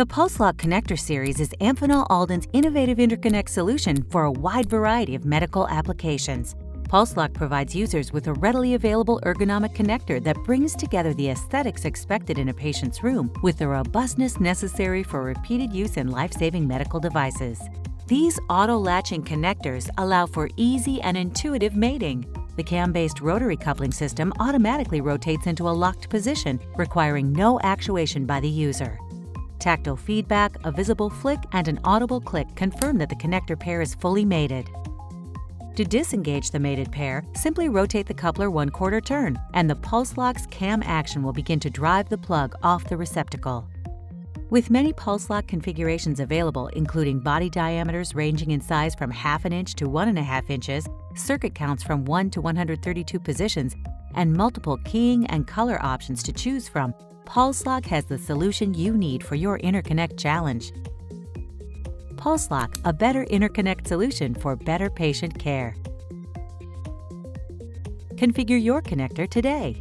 The Pulse-Lok connector series is Amphenol Alden's innovative interconnect solution for a wide variety of medical applications. Pulse-Lok provides users with a readily available ergonomic connector that brings together the aesthetics expected in a patient's room with the robustness necessary for repeated use in life-saving medical devices. These auto-latching connectors allow for easy and intuitive mating. The cam-based rotary coupling system automatically rotates into a locked position, requiring no actuation by the user. Tactile feedback, a visible flick, and an audible click confirm that the connector pair is fully mated. To disengage the mated pair, simply rotate the coupler 1/4 turn, and the Pulse-Lok's cam action will begin to drive the plug off the receptacle. With many Pulse-Lok configurations available, including body diameters ranging in size from 1/2 inch to 1.5 inches, circuit counts from 1 to 132 positions, and multiple keying and color options to choose from, Pulse-Lok has the solution you need for your interconnect challenge. Pulse-Lok, a better interconnect solution for better patient care. Configure your connector today.